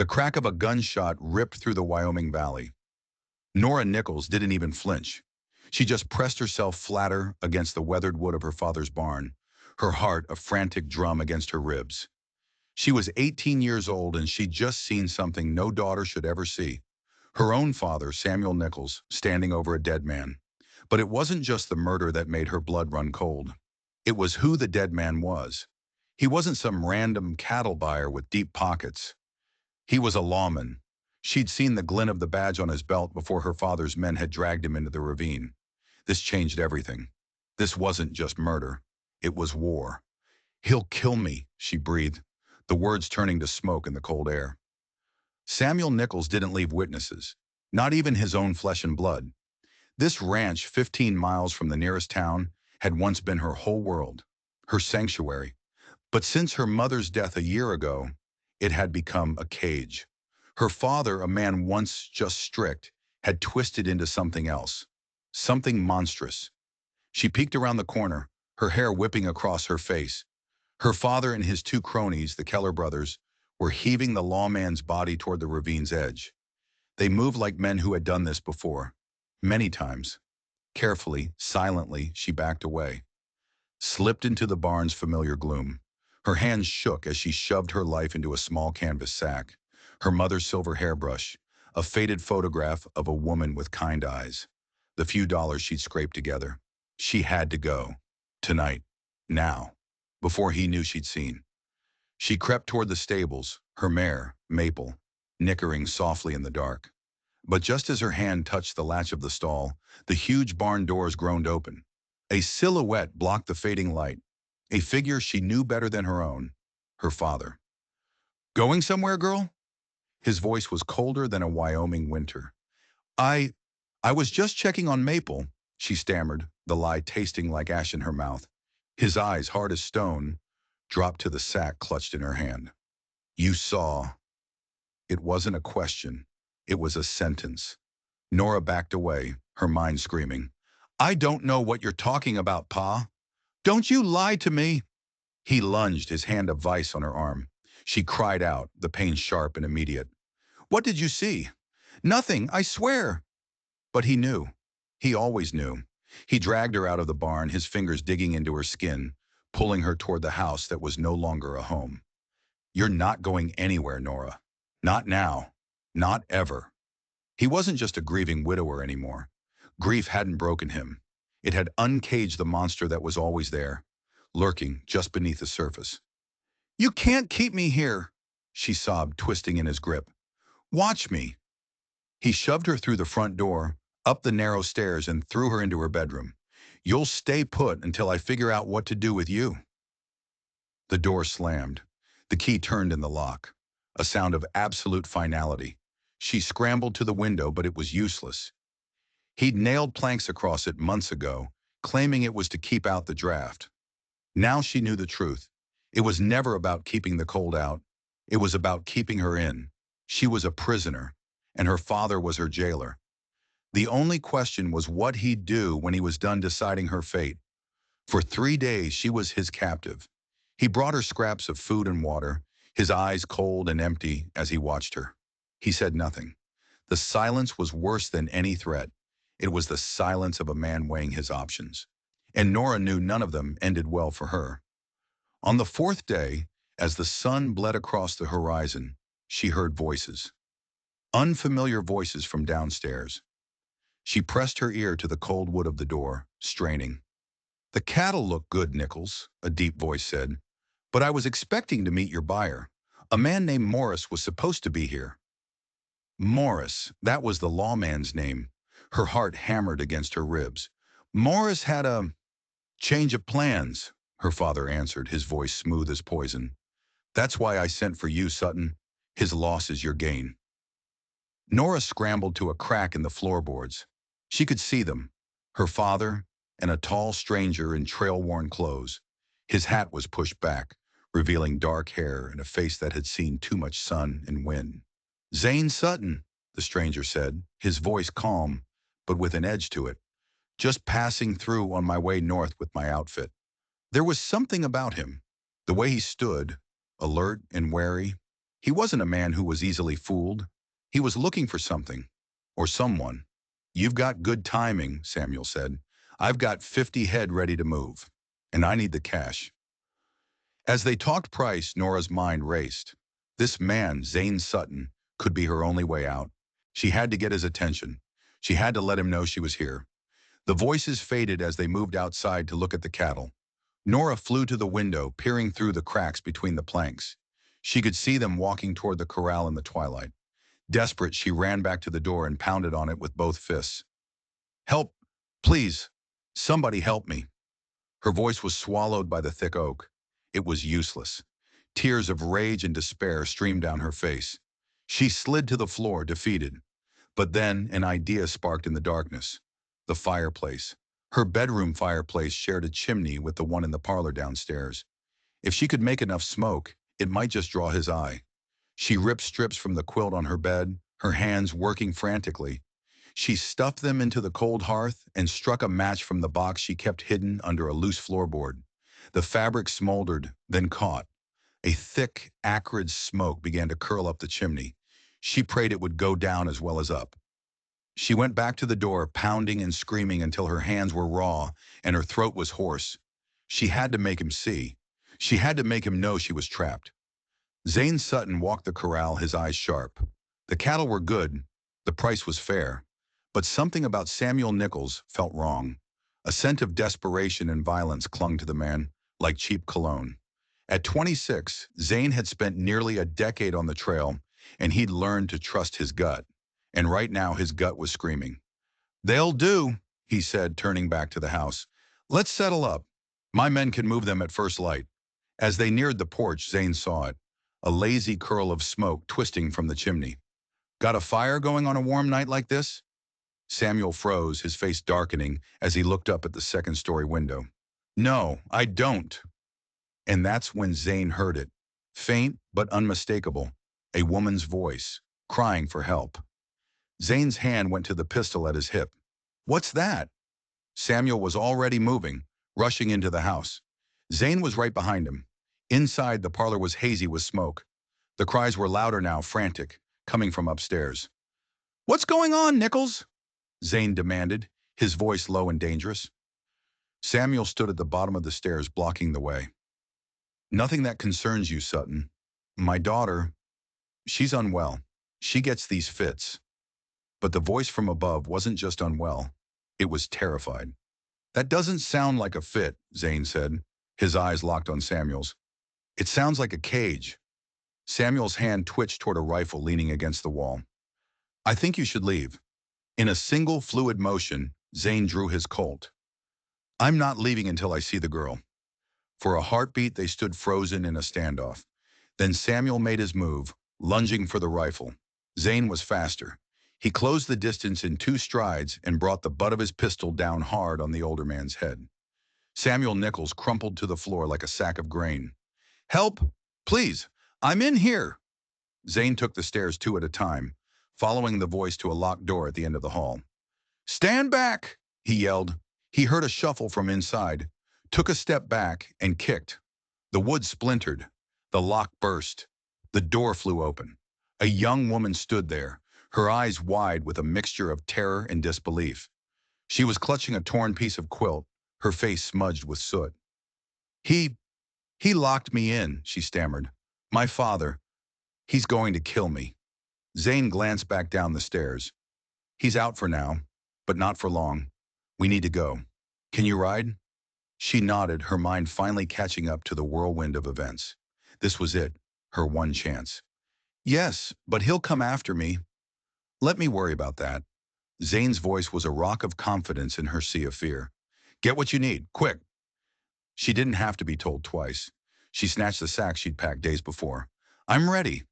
The crack of a gunshot ripped through the Wyoming valley. Nora Nichols didn't even flinch. She just pressed herself flatter against the weathered wood of her father's barn, her heart a frantic drum against her ribs. She was 18 years old and she'd just seen something no daughter should ever see. Her own father, Samuel Nichols, standing over a dead man. But it wasn't just the murder that made her blood run cold. It was who the dead man was. He wasn't some random cattle buyer with deep pockets. He was a lawman. She'd seen the glint of the badge on his belt before her father's men had dragged him into the ravine. This changed everything. This wasn't just murder. It was war. "He'll kill me," she breathed, the words turning to smoke in the cold air. Samuel Nichols didn't leave witnesses, not even his own flesh and blood. This ranch, 15 miles from the nearest town, had once been her whole world, her sanctuary. But since her mother's death a year ago, it had become a cage. Her father, a man once just strict, had twisted into something else, something monstrous. She peeked around the corner, her hair whipping across her face. Her father and his two cronies, the Keller brothers, were heaving the lawman's body toward the ravine's edge. They moved like men who had done this before, many times. Carefully, silently, she backed away, slipped into the barn's familiar gloom. Her hands shook as she shoved her life into a small canvas sack, her mother's silver hairbrush, a faded photograph of a woman with kind eyes, the few dollars she'd scraped together. She had to go. Tonight. Now. Before he knew she'd seen. She crept toward the stables, her mare, Maple, nickering softly in the dark. But just as her hand touched the latch of the stall, the huge barn doors groaned open. A silhouette blocked the fading light, a figure she knew better than her own, her father. "Going somewhere, girl?" His voice was colder than a Wyoming winter. I I was just checking on Maple," she stammered, the lie tasting like ash in her mouth. His eyes, hard as stone, dropped to the sack clutched in her hand. "You saw." It wasn't a question. It was a sentence. Nora backed away, her mind screaming, "I don't know what you're talking about, Pa. Don't you lie to me." He lunged, his hand a vice on her arm. She cried out, the pain sharp and immediate. "What did you see?" "Nothing, I swear." But he knew. He always knew. He dragged her out of the barn, his fingers digging into her skin, pulling her toward the house that was no longer a home. "You're not going anywhere, Nora. Not now. Not ever." He wasn't just a grieving widower anymore. Grief hadn't broken him. It had uncaged the monster that was always there, lurking just beneath the surface. "You can't keep me here," she sobbed, twisting in his grip. "Watch me." He shoved her through the front door, up the narrow stairs, and threw her into her bedroom. "You'll stay put until I figure out what to do with you." The door slammed. The key turned in the lock. A sound of absolute finality. She scrambled to the window, but it was useless. He'd nailed planks across it months ago, claiming it was to keep out the draft. Now she knew the truth. It was never about keeping the cold out. It was about keeping her in. She was a prisoner, and her father was her jailer. The only question was what he'd do when he was done deciding her fate. For 3 days she was his captive. He brought her scraps of food and water, his eyes cold and empty as he watched her. He said nothing. The silence was worse than any threat. It was the silence of a man weighing his options. And Nora knew none of them ended well for her. On the fourth day, as the sun bled across the horizon, she heard voices. Unfamiliar voices from downstairs. She pressed her ear to the cold wood of the door, straining. "The cattle look good, Nichols," a deep voice said. "But I was expecting to meet your buyer. A man named Morris was supposed to be here." Morris, that was the lawman's name. Her heart hammered against her ribs. "Morris had a change of plans," her father answered, his voice smooth as poison. "That's why I sent for you, Sutton. His loss is your gain." Nora scrambled to a crack in the floorboards. She could see them, her father and a tall stranger in trail-worn clothes. His hat was pushed back, revealing dark hair and a face that had seen too much sun and wind. "Zane Sutton," the stranger said, his voice calm, but with an edge to it. "Just passing through on my way north with my outfit." There was something about him, the way he stood, alert and wary, He wasn't a man who was easily fooled. He was looking for something, or someone. "You've got good timing," Samuel said. "I've got 50 head ready to move, and I need the cash." As they talked price, Nora's mind raced. This man, Zane Sutton, could be her only way out. She had to get his attention. She had to let him know she was here. The voices faded as they moved outside to look at the cattle. Nora flew to the window, peering through the cracks between the planks. She could see them walking toward the corral in the twilight. Desperate, she ran back to the door and pounded on it with both fists. "Help! Please! Somebody help me!" Her voice was swallowed by the thick oak. It was useless. Tears of rage and despair streamed down her face. She slid to the floor, defeated. But then an idea sparked in the darkness. The fireplace. Her bedroom fireplace shared a chimney with the one in the parlor downstairs. If she could make enough smoke, it might just draw his eye. She ripped strips from the quilt on her bed, her hands working frantically. She stuffed them into the cold hearth and struck a match from the box she kept hidden under a loose floorboard. The fabric smoldered, then caught. A thick, acrid smoke began to curl up the chimney. She prayed it would go down as well as up. She went back to the door, pounding and screaming until her hands were raw and her throat was hoarse. She had to make him see. She had to make him know she was trapped. Zane Sutton walked the corral, his eyes sharp. The cattle were good, the price was fair, but something about Samuel Nichols felt wrong. A scent of desperation and violence clung to the man, like cheap cologne. At 26, Zane had spent nearly a decade on the trail, and he'd learned to trust his gut. And right now his gut was screaming. "They'll do," he said, turning back to the house. "Let's settle up. My men can move them at first light." As they neared the porch, Zane saw it, a lazy curl of smoke twisting from the chimney. "Got a fire going on a warm night like this?" Samuel froze, his face darkening as he looked up at the second-story window. "No, I don't." And that's when Zane heard it, faint but unmistakable, a woman's voice, crying for help. Zane's hand went to the pistol at his hip. "What's that?" Samuel was already moving, rushing into the house. Zane was right behind him. Inside, the parlor was hazy with smoke. The cries were louder now, frantic, coming from upstairs. "What's going on, Nichols?" Zane demanded, his voice low and dangerous. Samuel stood at the bottom of the stairs, blocking the way. "Nothing that concerns you, Sutton. My daughter, she's unwell. She gets these fits." But the voice from above wasn't just unwell. It was terrified. "That doesn't sound like a fit," Zane said, his eyes locked on Samuel's. "It sounds like a cage." Samuel's hand twitched toward a rifle leaning against the wall. "I think you should leave." In a single fluid motion, Zane drew his Colt. "I'm not leaving until I see the girl." For a heartbeat, they stood frozen in a standoff. Then Samuel made his move, lunging for the rifle. Zane was faster. He closed the distance in 2 strides and brought the butt of his pistol down hard on the older man's head. Samuel Nichols crumpled to the floor like a sack of grain. "Help! Please! I'm in here!" Zane took the stairs 2 at a time, following the voice to a locked door at the end of the hall. "Stand back!" he yelled. He heard a shuffle from inside, took a step back, and kicked. The wood splintered. The lock burst. The door flew open. A young woman stood there, her eyes wide with a mixture of terror and disbelief. She was clutching a torn piece of quilt, her face smudged with soot. He locked me in," she stammered. "My father, he's going to kill me." Zane glanced back down the stairs. "He's out for now, but not for long. We need to go. Can you ride?" She nodded, her mind finally catching up to the whirlwind of events. This was it, her one chance. "Yes, but he'll come after me." "Let me worry about that." Zane's voice was a rock of confidence in her sea of fear. "Get what you need, quick." She didn't have to be told twice. She snatched the sack she'd packed days before. "I'm ready."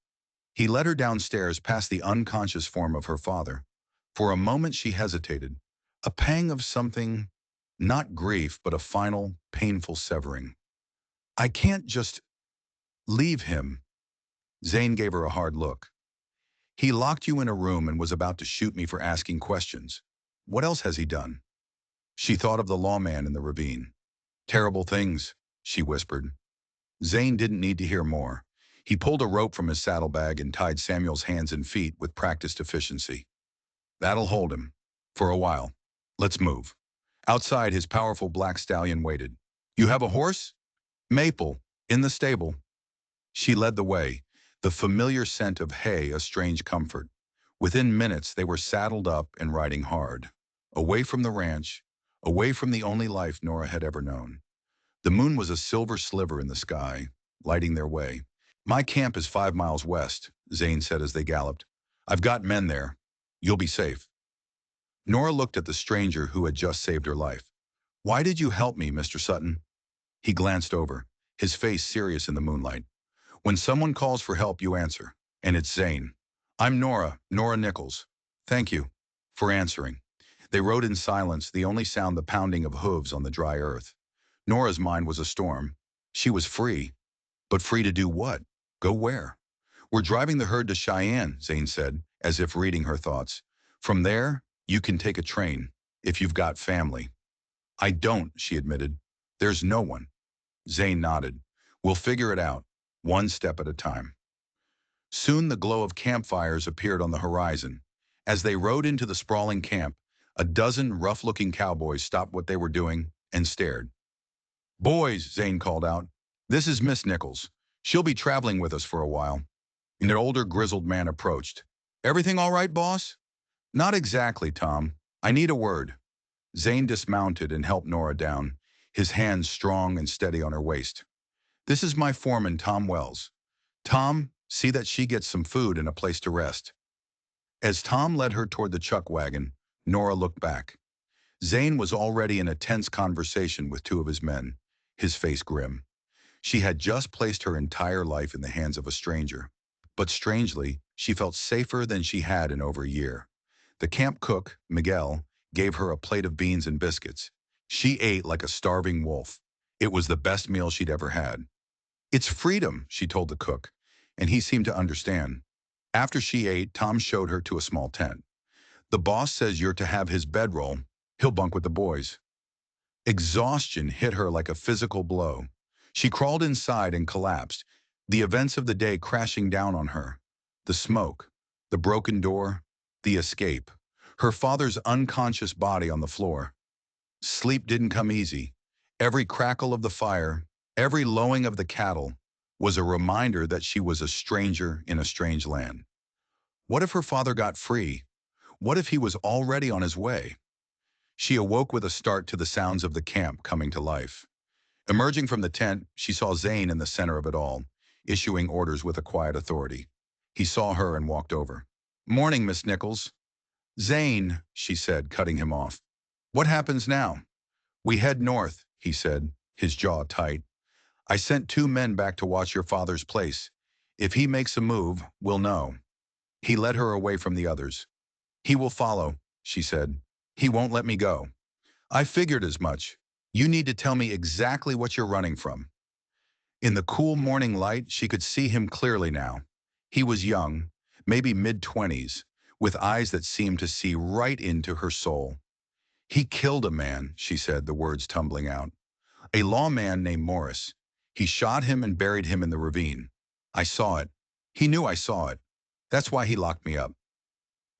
He led her downstairs past the unconscious form of her father. For a moment she hesitated, a pang of something, not grief, but a final, painful severing. "I can't just leave him." Zane gave her a hard look. "He locked you in a room and was about to shoot me for asking questions. What else has he done?" She thought of the lawman in the ravine. "Terrible things," she whispered. Zane didn't need to hear more. He pulled a rope from his saddlebag and tied Samuel's hands and feet with practiced efficiency. That'll hold him. For a while. Let's move. Outside, his powerful black stallion waited. You have a horse? Maple, in the stable. She led the way, the familiar scent of hay a strange comfort. Within minutes, they were saddled up and riding hard. Away from the ranch, away from the only life Nora had ever known. The moon was a silver sliver in the sky, lighting their way. My camp is 5 miles west, Zane said as they galloped. I've got men there. You'll be safe. Nora looked at the stranger who had just saved her life. Why did you help me, Mr. Sutton? He glanced over, his face serious in the moonlight. When someone calls for help, you answer. And it's Zane. I'm Nora Nichols. Thank you for answering. They rode in silence, the only sound the pounding of hooves on the dry earth. Nora's mind was a storm. She was free. But free to do what? Go where? We're driving the herd to Cheyenne, Zane said, as if reading her thoughts. From there, you can take a train, if you've got family. I don't, she admitted. There's no one. Zane nodded. We'll figure it out, one step at a time. Soon the glow of campfires appeared on the horizon. As they rode into the sprawling camp, a dozen rough-looking cowboys stopped what they were doing and stared. Boys, Zane called out, this is Miss Nichols. She'll be traveling with us for a while. An older, grizzled man approached. Everything all right, boss? Not exactly, Tom. I need a word. Zane dismounted and helped Nora down, his hands strong and steady on her waist. This is my foreman, Tom Wells. Tom, see that she gets some food and a place to rest. As Tom led her toward the chuck wagon, Nora looked back. Zane was already in a tense conversation with two of his men, his face grim. She had just placed her entire life in the hands of a stranger. But strangely, she felt safer than she had in over a year. The camp cook, Miguel, gave her a plate of beans and biscuits. She ate like a starving wolf. It was the best meal she'd ever had. It's freedom, she told the cook, and he seemed to understand. After she ate, Tom showed her to a small tent. The boss says you're to have his bedroll. He'll bunk with the boys. Exhaustion hit her like a physical blow. She crawled inside and collapsed, the events of the day crashing down on her. The smoke, the broken door, the escape. Her father's unconscious body on the floor. Sleep didn't come easy. Every crackle of the fire, every lowing of the cattle, was a reminder that she was a stranger in a strange land. What if her father got free? What if he was already on his way? She awoke with a start to the sounds of the camp coming to life. Emerging from the tent, she saw Zane in the center of it all, issuing orders with a quiet authority. He saw her and walked over. Morning, Miss Nichols. Zane, she said, cutting him off. What happens now? We head north, he said, his jaw tight. I sent 2 men back to watch your father's place. If he makes a move, we'll know. He led her away from the others. He will follow, she said. He won't let me go. I figured as much. You need to tell me exactly what you're running from. In the cool morning light, she could see him clearly now. He was young, maybe mid-20s, with eyes that seemed to see right into her soul. He killed a man, she said, the words tumbling out. A lawman named Morris. He shot him and buried him in the ravine. I saw it. He knew I saw it. That's why he locked me up.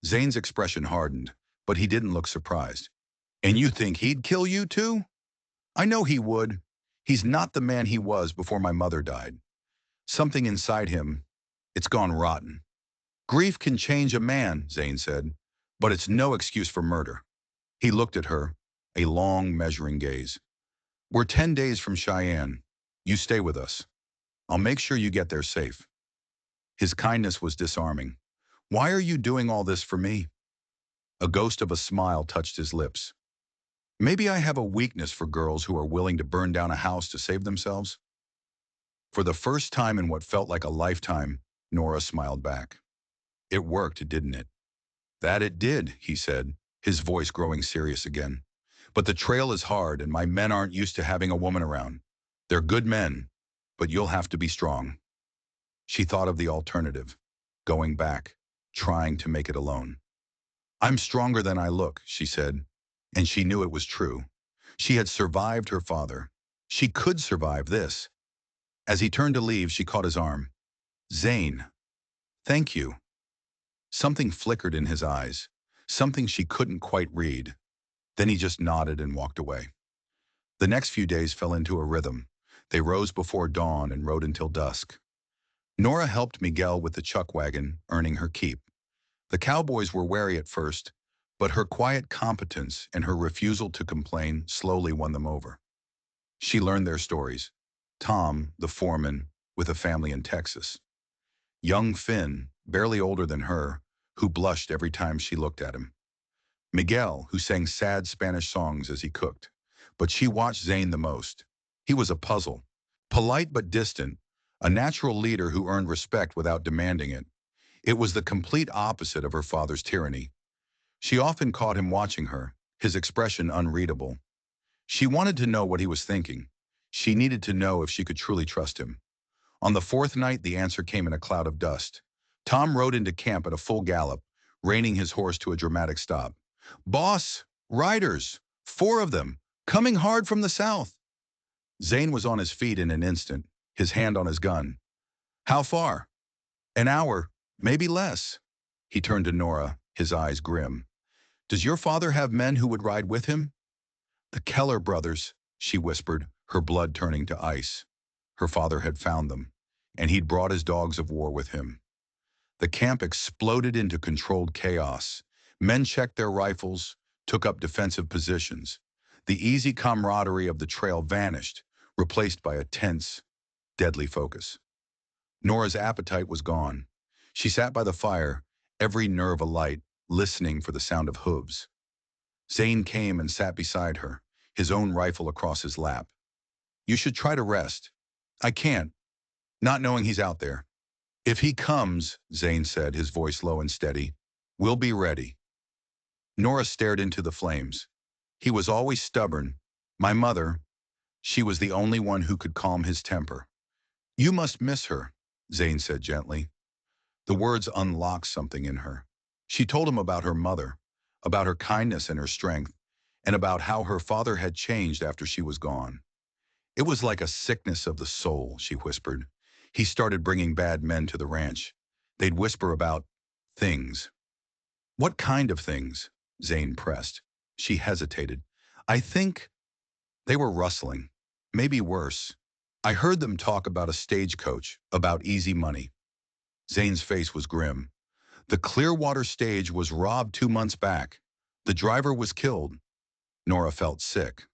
Zane's expression hardened, but he didn't look surprised. And you think he'd kill you too? I know he would. He's not the man he was before my mother died. Something inside him, it's gone rotten. Grief can change a man, Zane said, but it's no excuse for murder. He looked at her, a long, measuring gaze. We're 10 days from Cheyenne. You stay with us. I'll make sure you get there safe. His kindness was disarming. Why are you doing all this for me? A ghost of a smile touched his lips. Maybe I have a weakness for girls who are willing to burn down a house to save themselves. For the first time in what felt like a lifetime, Nora smiled back. It worked, didn't it? That it did, he said, his voice growing serious again. But the trail is hard and my men aren't used to having a woman around. They're good men, but you'll have to be strong. She thought of the alternative, going back, trying to make it alone. I'm stronger than I look, she said, and she knew it was true. She had survived her father. She could survive this. As he turned to leave, she caught his arm. Zane, thank you. Something flickered in his eyes, something she couldn't quite read. Then he just nodded and walked away. The next few days fell into a rhythm. They rose before dawn and rode until dusk. Nora helped Miguel with the chuck wagon, earning her keep. The cowboys were wary at first, but her quiet competence and her refusal to complain slowly won them over. She learned their stories. Tom, the foreman, with a family in Texas. Young Finn, barely older than her, who blushed every time she looked at him. Miguel, who sang sad Spanish songs as he cooked. But she watched Zane the most. He was a puzzle. Polite but distant, a natural leader who earned respect without demanding it. It was the complete opposite of her father's tyranny. She often caught him watching her, his expression unreadable. She wanted to know what he was thinking. She needed to know if she could truly trust him. On the fourth night, the answer came in a cloud of dust. Tom rode into camp at a full gallop, reining his horse to a dramatic stop. "Boss, riders, 4 of them, coming hard from the south." Zane was on his feet in an instant, his hand on his gun. "How far?" "An hour, maybe less." He turned to Nora, his eyes grim. "Does your father have men who would ride with him?" "The Keller brothers," she whispered, her blood turning to ice. Her father had found them, and he'd brought his dogs of war with him. The camp exploded into controlled chaos. Men checked their rifles, took up defensive positions. The easy camaraderie of the trail vanished, replaced by a tense, deadly focus. Nora's appetite was gone. She sat by the fire, every nerve alight, listening for the sound of hooves. Zane came and sat beside her, his own rifle across his lap. "You should try to rest." "I can't, not knowing he's out there." "If he comes," Zane said, his voice low and steady, "we'll be ready." Nora stared into the flames. "He was always stubborn. My mother, she was the only one who could calm his temper." "You must miss her," Zane said gently. The words unlocked something in her. She told him about her mother, about her kindness and her strength, and about how her father had changed after she was gone. "It was like a sickness of the soul," she whispered. "He started bringing bad men to the ranch. They'd whisper about things." "What kind of things?" Zane pressed. She hesitated. "I think they were rustling. Maybe worse. I heard them talk about a stagecoach, about easy money." Zane's face was grim. "The Clearwater stage was robbed 2 months back. The driver was killed." Nora felt sick.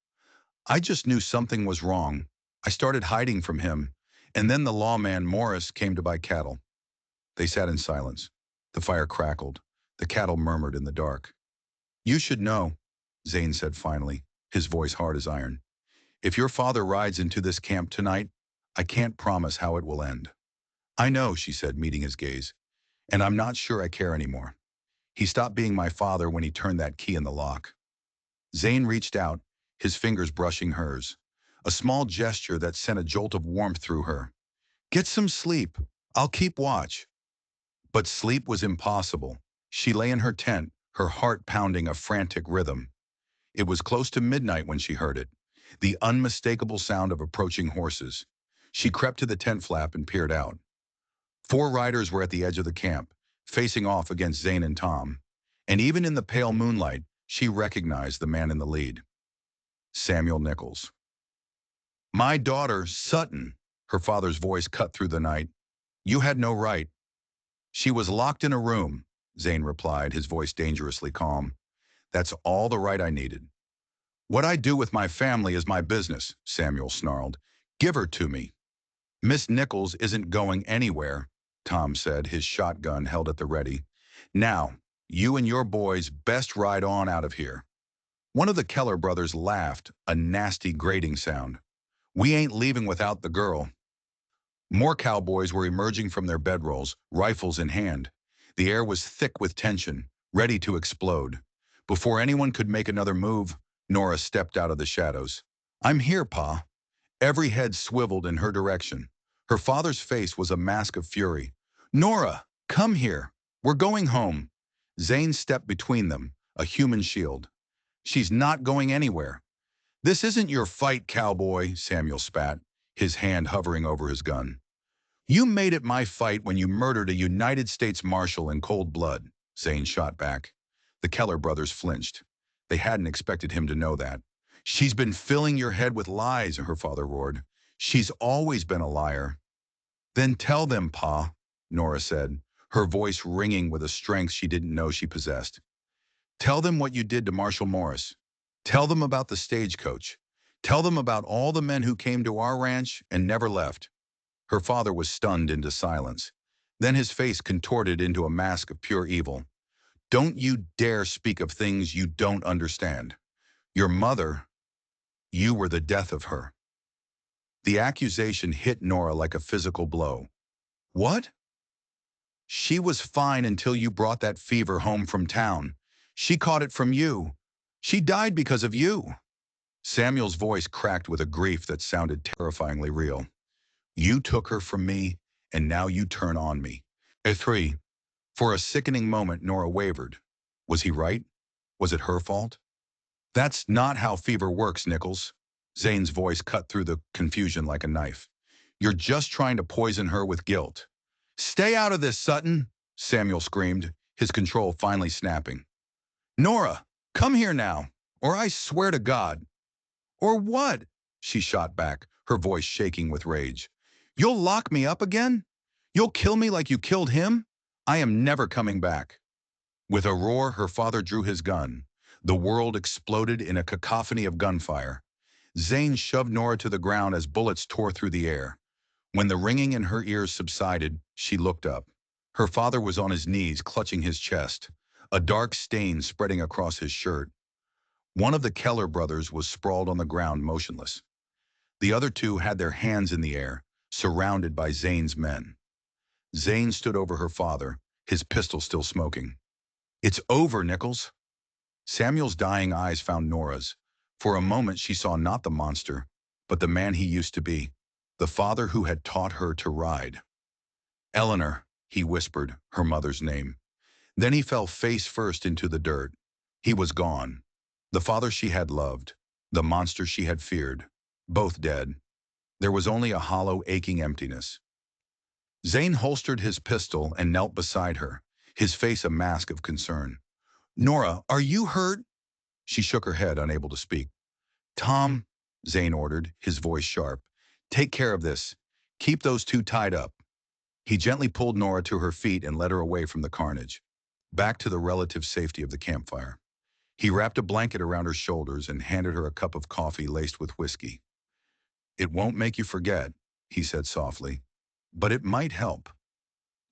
"I just knew something was wrong. I started hiding from him, and then the lawman Morris came to buy cattle." They sat in silence. The fire crackled. The cattle murmured in the dark. "You should know," Zane said finally, his voice hard as iron. "If your father rides into this camp tonight, I can't promise how it will end." "I know," she said, meeting his gaze, "and I'm not sure I care anymore. He stopped being my father when he turned that key in the lock." Zane reached out, his fingers brushing hers, a small gesture that sent a jolt of warmth through her. "Get some sleep. I'll keep watch." But sleep was impossible. She lay in her tent, her heart pounding a frantic rhythm. It was close to midnight when she heard it, the unmistakable sound of approaching horses. She crept to the tent flap and peered out. 4 riders were at the edge of the camp, facing off against Zane and Tom. And even in the pale moonlight, she recognized the man in the lead. Samuel Nichols. "My daughter, Sutton," her father's voice cut through the night. "You had no right." "She was locked in a room," Zane replied, his voice dangerously calm. "That's all the right I needed." "What I do with my family is my business," Samuel snarled. "Give her to me." "Miss Nichols isn't going anywhere," Tom said, his shotgun held at the ready. "Now, you and your boys best ride on out of here." One of the Keller brothers laughed, a nasty grating sound. "We ain't leaving without the girl." More cowboys were emerging from their bedrolls, rifles in hand. The air was thick with tension, ready to explode. Before anyone could make another move, Nora stepped out of the shadows. "I'm here, Pa." Every head swiveled in her direction. Her father's face was a mask of fury. "Nora, come here. We're going home." Zane stepped between them, a human shield. "She's not going anywhere." "This isn't your fight, cowboy," Samuel spat, his hand hovering over his gun. You made it my fight when you murdered a United States Marshal in cold blood, Zane shot back. The Keller brothers flinched. They hadn't expected him to know that. She's been filling your head with lies, her father roared. She's always been a liar. Then tell them, Pa, Nora said, her voice ringing with a strength she didn't know she possessed. Tell them what you did to Marshal Morris. Tell them about the stagecoach. Tell them about all the men who came to our ranch and never left. Her father was stunned into silence. Then his face contorted into a mask of pure evil. Don't you dare speak of things you don't understand. Your mother, you were the death of her. The accusation hit Nora like a physical blow. What? She was fine until you brought that fever home from town. She caught it from you. She died because of you. Samuel's voice cracked with a grief that sounded terrifyingly real. You took her from me, and now you turn on me. At three, for a sickening moment, Nora wavered. Was he right? Was it her fault? That's not how fever works, Nichols. Zane's voice cut through the confusion like a knife. You're just trying to poison her with guilt. Stay out of this, Sutton, Samuel screamed, his control finally snapping. Nora, come here now, or I swear to God. Or what? She shot back, her voice shaking with rage. You'll lock me up again? You'll kill me like you killed him? I am never coming back. With a roar, her father drew his gun. The world exploded in a cacophony of gunfire. Zane shoved Nora to the ground as bullets tore through the air. When the ringing in her ears subsided, she looked up. Her father was on his knees, clutching his chest, a dark stain spreading across his shirt. One of the Keller brothers was sprawled on the ground, motionless. The other two had their hands in the air, surrounded by Zane's men. Zane stood over her father, his pistol still smoking. It's over, Nichols. Samuel's dying eyes found Nora's. For a moment she saw not the monster, but the man he used to be, the father who had taught her to ride. Eleanor, he whispered, her mother's name. Then he fell face first into the dirt. He was gone. The father she had loved, the monster she had feared, both dead. There was only a hollow, aching emptiness. Zane holstered his pistol and knelt beside her, his face a mask of concern. Nora, are you hurt? She shook her head, unable to speak. Tom, Zane ordered, his voice sharp, take care of this. Keep those two tied up. He gently pulled Nora to her feet and led her away from the carnage, back to the relative safety of the campfire. He wrapped a blanket around her shoulders and handed her a cup of coffee laced with whiskey. It won't make you forget, he said softly, but it might help.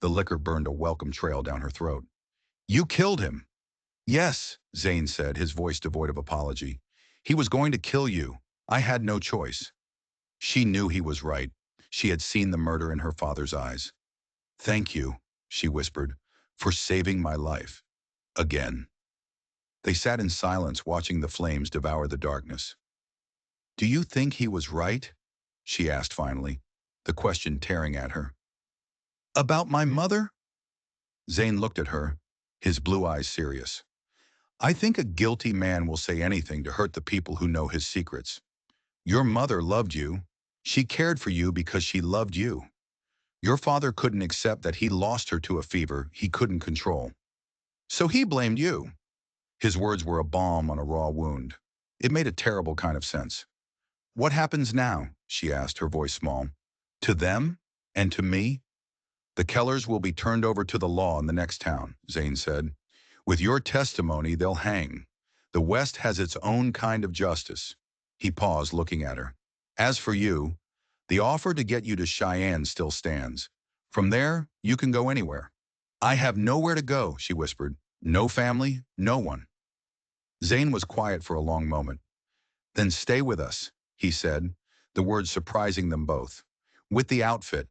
The liquor burned a welcome trail down her throat. You killed him. Yes, Zane said, his voice devoid of apology. He was going to kill you. I had no choice. She knew he was right. She had seen the murder in her father's eyes. Thank you, she whispered, for saving my life. Again. They sat in silence, watching the flames devour the darkness. Do you think he was right? She asked finally, the question tearing at her. About my mother? Zane looked at her, his blue eyes serious. I think a guilty man will say anything to hurt the people who know his secrets. Your mother loved you. She cared for you because she loved you. Your father couldn't accept that he lost her to a fever he couldn't control. So he blamed you. His words were a balm on a raw wound. It made a terrible kind of sense. What happens now? She asked, her voice small. To them? And to me? The Kellers will be turned over to the law in the next town, Zane said. With your testimony, they'll hang. The West has its own kind of justice. He paused, looking at her. As for you, the offer to get you to Cheyenne still stands. From there, you can go anywhere. I have nowhere to go, she whispered. No family, no one. Zane was quiet for a long moment. Then stay with us, he said, the words surprising them both. With the outfit,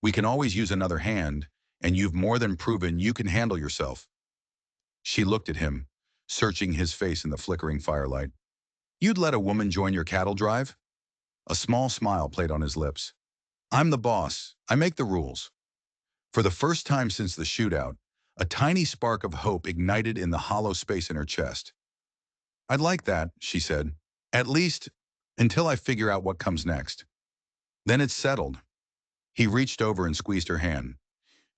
we can always use another hand, and you've more than proven you can handle yourself. She looked at him, searching his face in the flickering firelight. You'd let a woman join your cattle drive? A small smile played on his lips. I'm the boss. I make the rules. For the first time since the shootout, a tiny spark of hope ignited in the hollow space in her chest. I'd like that, she said. At least, until I figure out what comes next. Then it's settled. He reached over and squeezed her hand.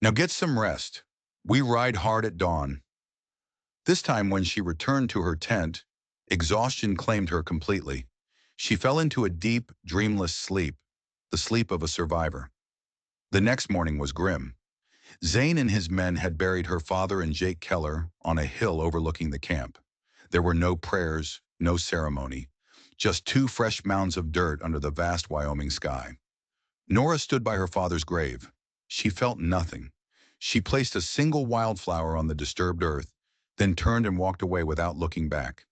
Now get some rest. We ride hard at dawn. This time when she returned to her tent, exhaustion claimed her completely. She fell into a deep, dreamless sleep, the sleep of a survivor. The next morning was grim. Zane and his men had buried her father and Jake Keller on a hill overlooking the camp. There were no prayers, no ceremony, just two fresh mounds of dirt under the vast Wyoming sky. Nora stood by her father's grave. She felt nothing. She placed a single wildflower on the disturbed earth, then turned and walked away without looking back.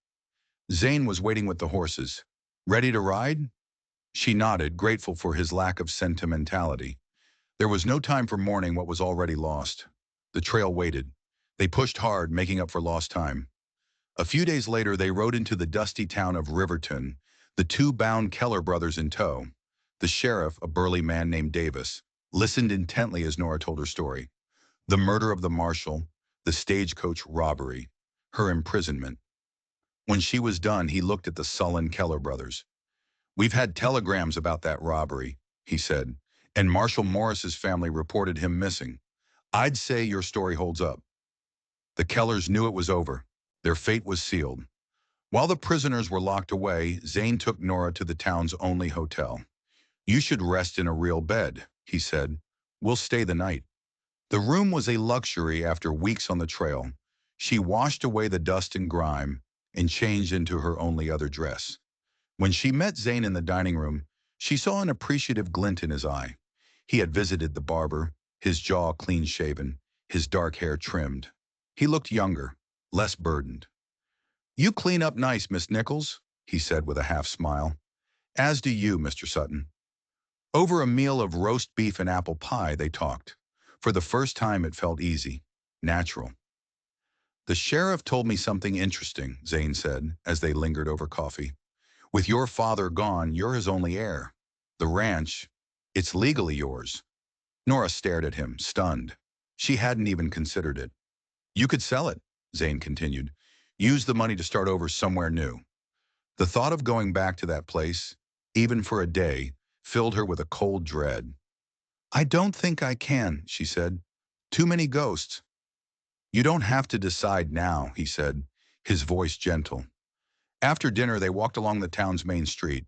Zane was waiting with the horses. Ready to ride? She nodded, grateful for his lack of sentimentality. There was no time for mourning what was already lost. The trail waited. They pushed hard, making up for lost time. A few days later, they rode into the dusty town of Riverton, the two bound Keller brothers in tow. The sheriff, a burly man named Davis, listened intently as Nora told her story. The murder of the marshal, the stagecoach robbery, her imprisonment. When she was done, he looked at the sullen Keller brothers. We've had telegrams about that robbery, he said, and Marshal Morris's family reported him missing. I'd say your story holds up. The Kellers knew it was over. Their fate was sealed. While the prisoners were locked away, Zane took Nora to the town's only hotel. You should rest in a real bed, he said. We'll stay the night. The room was a luxury after weeks on the trail. She washed away the dust and grime and changed into her only other dress. When she met Zane in the dining room, she saw an appreciative glint in his eye. He had visited the barber, his jaw clean-shaven, his dark hair trimmed. He looked younger, less burdened. You clean up nice, Miss Nichols, he said with a half-smile. As do you, Mr. Sutton. Over a meal of roast beef and apple pie, they talked. For the first time, it felt easy, natural. The sheriff told me something interesting, Zane said, as they lingered over coffee. With your father gone, you're his only heir. The ranch, it's legally yours. Nora stared at him, stunned. She hadn't even considered it. You could sell it, Zane continued. Use the money to start over somewhere new. The thought of going back to that place, even for a day, filled her with a cold dread. I don't think I can, she said. Too many ghosts. You don't have to decide now, he said, his voice gentle. After dinner, they walked along the town's main street.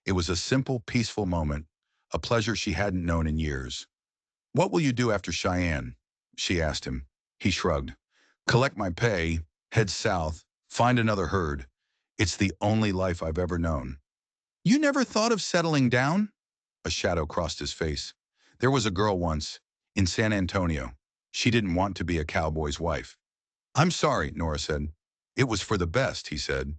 It was a simple, peaceful moment, a pleasure she hadn't known in years. What will you do after Cheyenne? She asked him. He shrugged. Collect my pay, head south, find another herd. It's the only life I've ever known. You never thought of settling down? A shadow crossed his face. There was a girl once, in San Antonio. She didn't want to be a cowboy's wife. I'm sorry, Nora said. It was for the best, he said.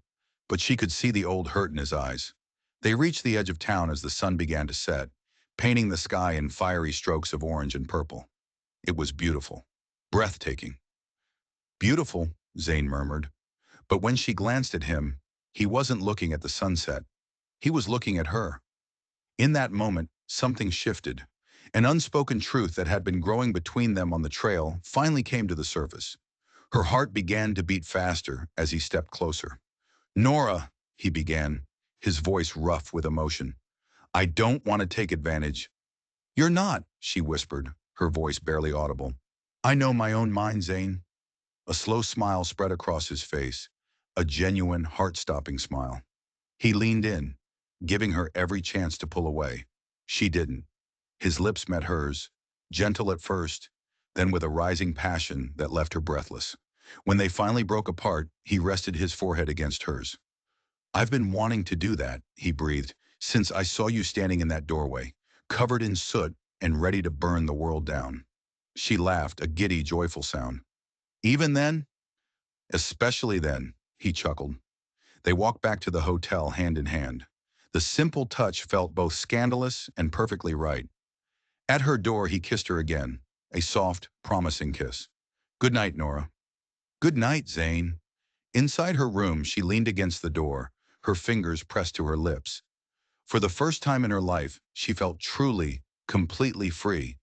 But she could see the old hurt in his eyes. They reached the edge of town as the sun began to set, painting the sky in fiery strokes of orange and purple. It was beautiful, breathtaking. Beautiful, Zane murmured. But when she glanced at him, he wasn't looking at the sunset. He was looking at her. In that moment, something shifted. An unspoken truth that had been growing between them on the trail finally came to the surface. Her heart began to beat faster as he stepped closer. Nora, he began, his voice rough with emotion. I don't want to take advantage. You're not, she whispered, her voice barely audible. I know my own mind, Zane. A slow smile spread across his face, a genuine, heart-stopping smile. He leaned in, giving her every chance to pull away. She didn't. His lips met hers, gentle at first, then with a rising passion that left her breathless. When they finally broke apart, he rested his forehead against hers. I've been wanting to do that, he breathed, since I saw you standing in that doorway, covered in soot and ready to burn the world down. She laughed, a giddy, joyful sound. Even then? Especially then, he chuckled. They walked back to the hotel hand in hand. The simple touch felt both scandalous and perfectly right. At her door, he kissed her again, a soft, promising kiss. Good night, Nora. Good night, Zane. Inside her room, she leaned against the door, her fingers pressed to her lips. For the first time in her life, she felt truly, completely free,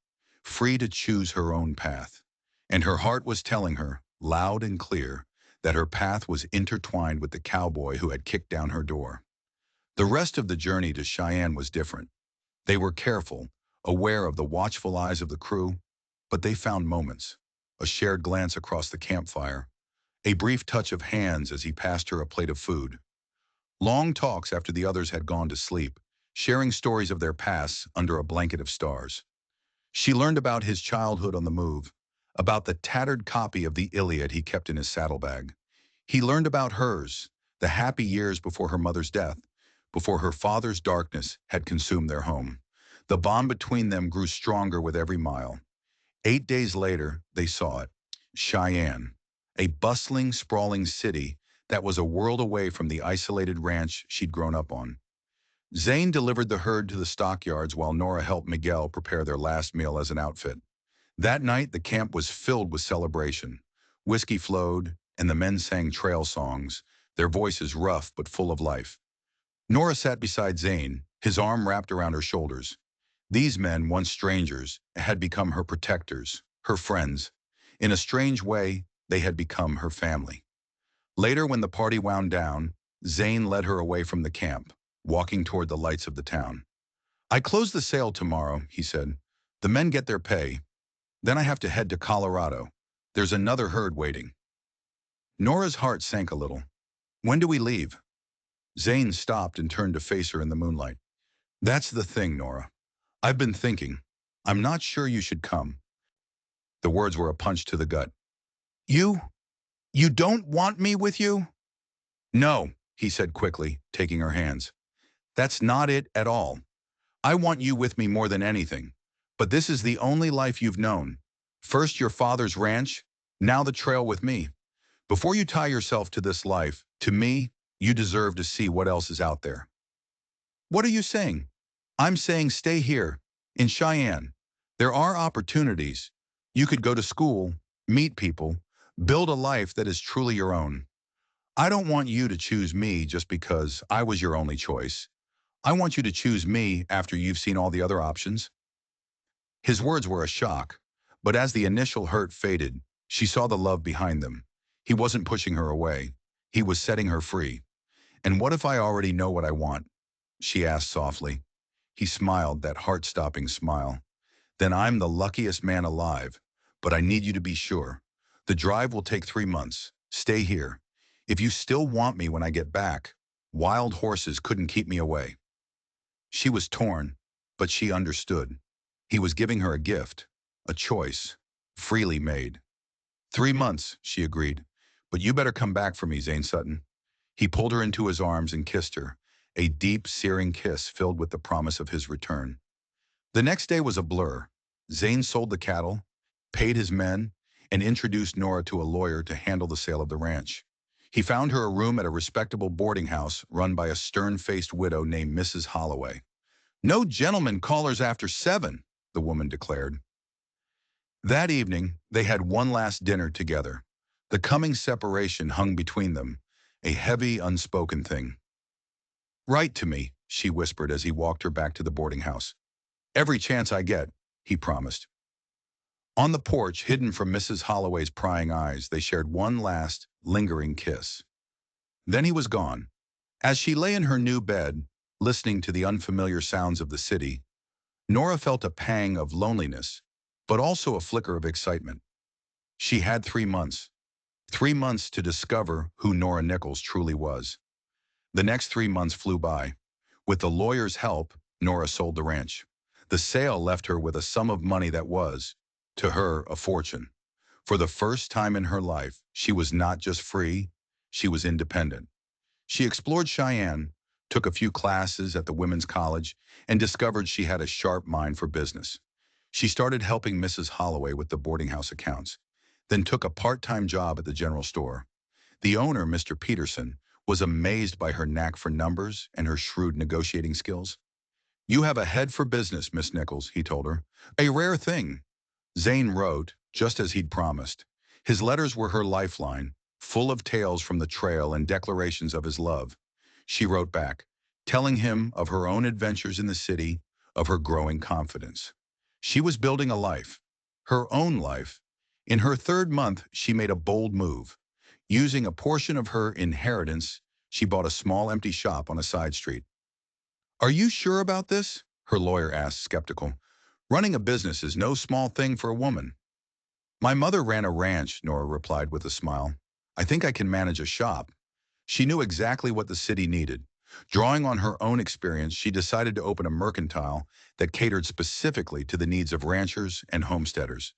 free to choose her own path. And her heart was telling her, loud and clear, that her path was intertwined with the cowboy who had kicked down her door. The rest of the journey to Cheyenne was different. They were careful, aware of the watchful eyes of the crew, but they found moments. A shared glance across the campfire, a brief touch of hands as he passed her a plate of food. Long talks after the others had gone to sleep, sharing stories of their pasts under a blanket of stars. She learned about his childhood on the move, about the tattered copy of the Iliad he kept in his saddlebag. He learned about hers, the happy years before her mother's death, before her father's darkness had consumed their home. The bond between them grew stronger with every mile. 8 days later, they saw it. Cheyenne, a bustling, sprawling city that was a world away from the isolated ranch she'd grown up on. Zane delivered the herd to the stockyards while Nora helped Miguel prepare their last meal as an outfit. That night, the camp was filled with celebration. Whiskey flowed, and the men sang trail songs, their voices rough but full of life. Nora sat beside Zane, his arm wrapped around her shoulders. These men, once strangers, had become her protectors, her friends. In a strange way, they had become her family. Later, when the party wound down, Zane led her away from the camp, walking toward the lights of the town. "I close the sale tomorrow," he said. "The men get their pay. Then I have to head to Colorado. There's another herd waiting." Nora's heart sank a little. "When do we leave?" Zane stopped and turned to face her in the moonlight. "That's the thing, Nora. I've been thinking. I'm not sure you should come." The words were a punch to the gut. "You? You don't want me with you?" "No," he said quickly, taking her hands. "That's not it at all. I want you with me more than anything. But this is the only life you've known. First your father's ranch, now the trail with me. Before you tie yourself to this life, to me, you deserve to see what else is out there." "What are you saying?" "I'm saying stay here, in Cheyenne. There are opportunities. You could go to school, meet people, build a life that is truly your own. I don't want you to choose me just because I was your only choice. I want you to choose me after you've seen all the other options." His words were a shock, but as the initial hurt faded, she saw the love behind them. He wasn't pushing her away. He was setting her free. "And what if I already know what I want?" she asked softly. He smiled, that heart-stopping smile. "Then I'm the luckiest man alive. But I need you to be sure. The drive will take 3 months. Stay here. If you still want me when I get back, wild horses couldn't keep me away." She was torn, but she understood. He was giving her a gift, a choice, freely made. "3 months," she agreed. "But you better come back for me, Zane Sutton." He pulled her into his arms and kissed her, a deep, searing kiss filled with the promise of his return. The next day was a blur. Zane sold the cattle, paid his men, and introduced Nora to a lawyer to handle the sale of the ranch. He found her a room at a respectable boarding house run by a stern-faced widow named Mrs. Holloway. "No gentleman callers after 7, the woman declared. That evening, they had one last dinner together. The coming separation hung between them, a heavy, unspoken thing. "Write to me," she whispered as he walked her back to the boarding house. "Every chance I get," he promised. On the porch, hidden from Mrs. Holloway's prying eyes, they shared one last, lingering kiss. Then he was gone. As she lay in her new bed, listening to the unfamiliar sounds of the city, Nora felt a pang of loneliness, but also a flicker of excitement. She had 3 months. 3 months to discover who Nora Nichols truly was. The next 3 months flew by. With the lawyer's help, Nora sold the ranch. The sale left her with a sum of money that was, to her, a fortune. For the first time in her life, she was not just free, she was independent. She explored Cheyenne, took a few classes at the women's college, and discovered she had a sharp mind for business. She started helping Mrs. Holloway with the boarding house accounts, then took a part-time job at the general store. The owner, Mr. Peterson, was amazed by her knack for numbers and her shrewd negotiating skills. "You have a head for business, Miss Nichols," he told her. "A rare thing." Zane wrote, just as he'd promised. His letters were her lifeline, full of tales from the trail and declarations of his love. She wrote back, telling him of her own adventures in the city, of her growing confidence. She was building a life, her own life. In her 3rd month, she made a bold move. Using a portion of her inheritance, she bought a small empty shop on a side street. "Are you sure about this?" her lawyer asked, skeptical. Running a business is no small thing for a woman. My mother ran a ranch, Nora replied with a smile. I think I can manage a shop. She knew exactly what the city needed. Drawing on her own experience, she decided to open a mercantile that catered specifically to the needs of ranchers and homesteaders.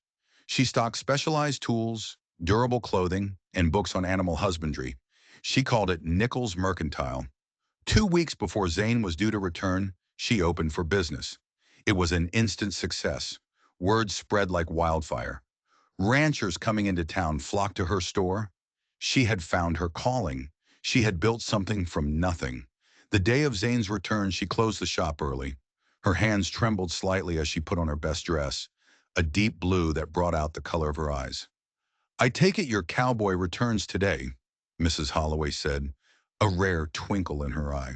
She stocked specialized tools, durable clothing, and books on animal husbandry. She called it Nichols Mercantile. 2 weeks before Zane was due to return, she opened for business. It was an instant success. Word spread like wildfire. Ranchers coming into town flocked to her store. She had found her calling. She had built something from nothing. The day of Zane's return, she closed the shop early. Her hands trembled slightly as she put on her best dress, a deep blue that brought out the color of her eyes. I take it your cowboy returns today, Mrs. Holloway said, a rare twinkle in her eye.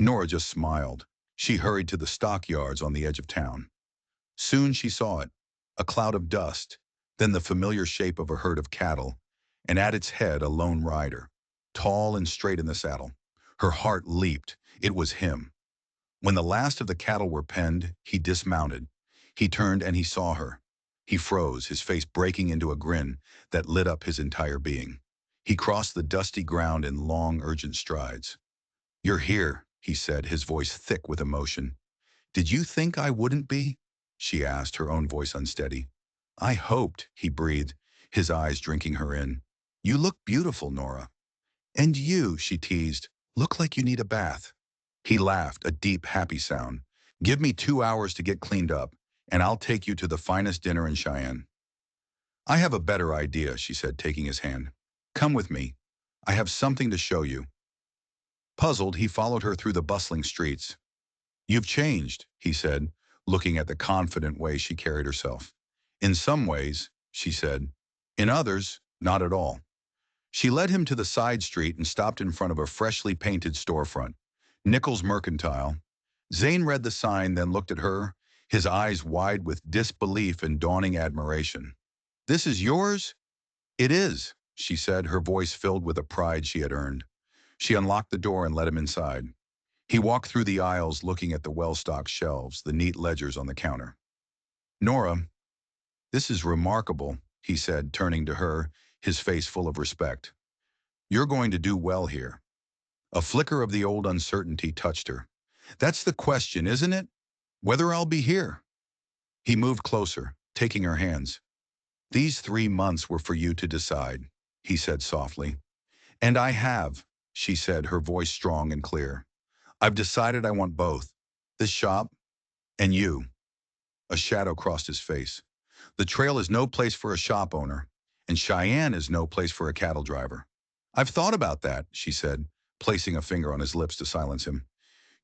Nora just smiled. She hurried to the stockyards on the edge of town. Soon she saw it, a cloud of dust, then the familiar shape of a herd of cattle, and at its head a lone rider, tall and straight in the saddle. Her heart leaped. It was him. When the last of the cattle were penned, he dismounted. He turned and he saw her. He froze, his face breaking into a grin that lit up his entire being. He crossed the dusty ground in long, urgent strides. You're here, he said, his voice thick with emotion. Did you think I wouldn't be? She asked, her own voice unsteady. I hoped, he breathed, his eyes drinking her in. You look beautiful, Nora. And you, she teased, look like you need a bath. He laughed, a deep, happy sound. Give me 2 hours to get cleaned up, and I'll take you to the finest dinner in Cheyenne. I have a better idea, she said, taking his hand. Come with me. I have something to show you. Puzzled, he followed her through the bustling streets. You've changed, he said, looking at the confident way she carried herself. In some ways, she said. In others, not at all. She led him to the side street and stopped in front of a freshly painted storefront. Nichols Mercantile. Zane read the sign, then looked at her, his eyes wide with disbelief and dawning admiration. This is yours? It is, she said, her voice filled with a pride she had earned. She unlocked the door and let him inside. He walked through the aisles looking at the well-stocked shelves, the neat ledgers on the counter. Nora, this is remarkable, he said, turning to her, his face full of respect. You're going to do well here. A flicker of the old uncertainty touched her. That's the question, isn't it? Whether I'll be here. He moved closer, taking her hands. These 3 months were for you to decide, he said softly. And I have, she said, her voice strong and clear. I've decided I want both, this shop and you. A shadow crossed his face. The trail is no place for a shop owner, and Cheyenne is no place for a cattle driver. I've thought about that, she said, placing a finger on his lips to silence him.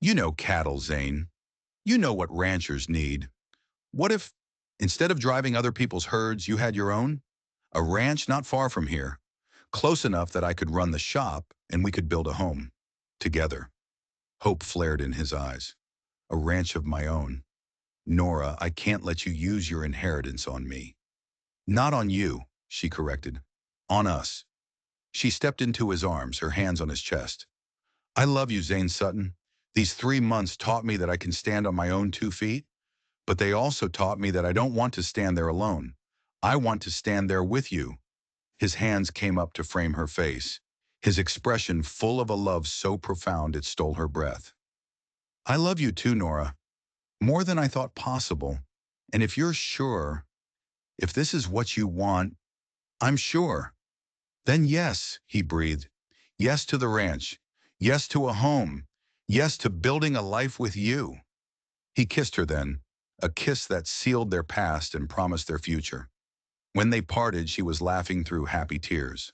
You know cattle, Zane. You know what ranchers need. What if, instead of driving other people's herds, you had your own? A ranch not far from here, close enough that I could run the shop and we could build a home. Together. Hope flared in his eyes. A ranch of my own. Nora, I can't let you use your inheritance on me. Not on you, she corrected. On us. She stepped into his arms, her hands on his chest. I love you, Zane Sutton. These 3 months taught me that I can stand on my own 2 feet, but they also taught me that I don't want to stand there alone. I want to stand there with you. His hands came up to frame her face, his expression full of a love so profound it stole her breath. I love you too, Nora. More than I thought possible. And if you're sure, if this is what you want, I'm sure. Then yes, he breathed. Yes to the ranch. Yes to a home. Yes to building a life with you. He kissed her then, a kiss that sealed their past and promised their future. When they parted, she was laughing through happy tears.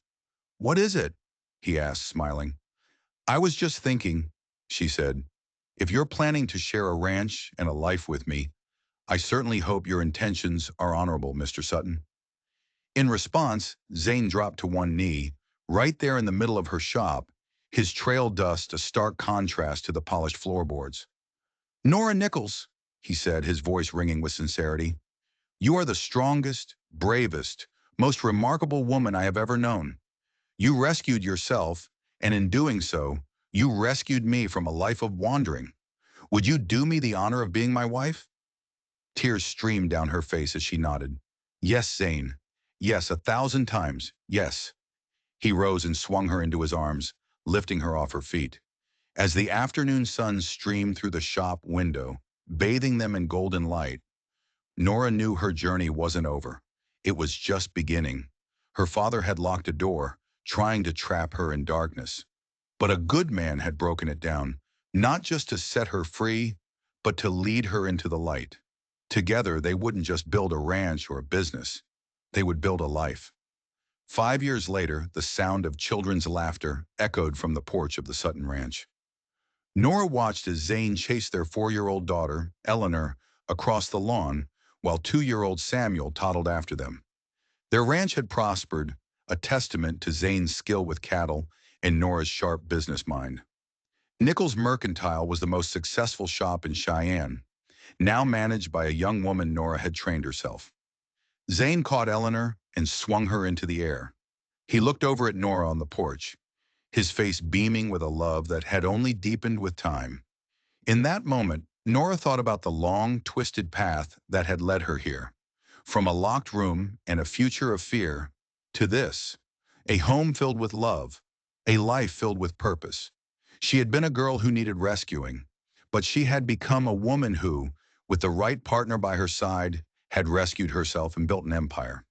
What is it? He asked, smiling. I was just thinking, she said. If you're planning to share a ranch and a life with me, I certainly hope your intentions are honorable, Mr. Sutton. In response, Zane dropped to one knee, right there in the middle of her shop, his trail dust a stark contrast to the polished floorboards. Nora Nichols, he said, his voice ringing with sincerity, you are the strongest, bravest, most remarkable woman I have ever known. You rescued yourself, and in doing so, you rescued me from a life of wandering. Would you do me the honor of being my wife? Tears streamed down her face as she nodded. Yes, Zane. Yes, 1,000 times. Yes. He rose and swung her into his arms, lifting her off her feet. As the afternoon sun streamed through the shop window, bathing them in golden light, Nora knew her journey wasn't over. It was just beginning. Her father had locked a door, trying to trap her in darkness. But a good man had broken it down, not just to set her free, but to lead her into the light. Together, they wouldn't just build a ranch or a business. They would build a life. 5 years later, the sound of children's laughter echoed from the porch of the Sutton Ranch. Nora watched as Zane chased their 4-year-old daughter, Eleanor, across the lawn, while 2-year-old Samuel toddled after them. Their ranch had prospered, a testament to Zane's skill with cattle and Nora's sharp business mind. Nichols Mercantile was the most successful shop in Cheyenne, now managed by a young woman Nora had trained herself. Zane caught Eleanor and swung her into the air. He looked over at Nora on the porch, his face beaming with a love that had only deepened with time. In that moment, Nora thought about the long, twisted path that had led her here. From a locked room and a future of fear, to this, a home filled with love, a life filled with purpose. She had been a girl who needed rescuing, but she had become a woman who, with the right partner by her side, had rescued herself and built an empire.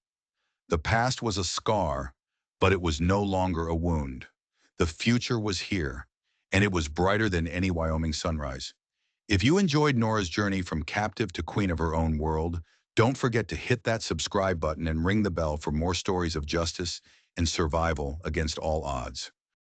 The past was a scar, but it was no longer a wound. The future was here, and it was brighter than any Wyoming sunrise. If you enjoyed Nora's journey from captive to queen of her own world, don't forget to hit that subscribe button and ring the bell for more stories of justice and survival against all odds.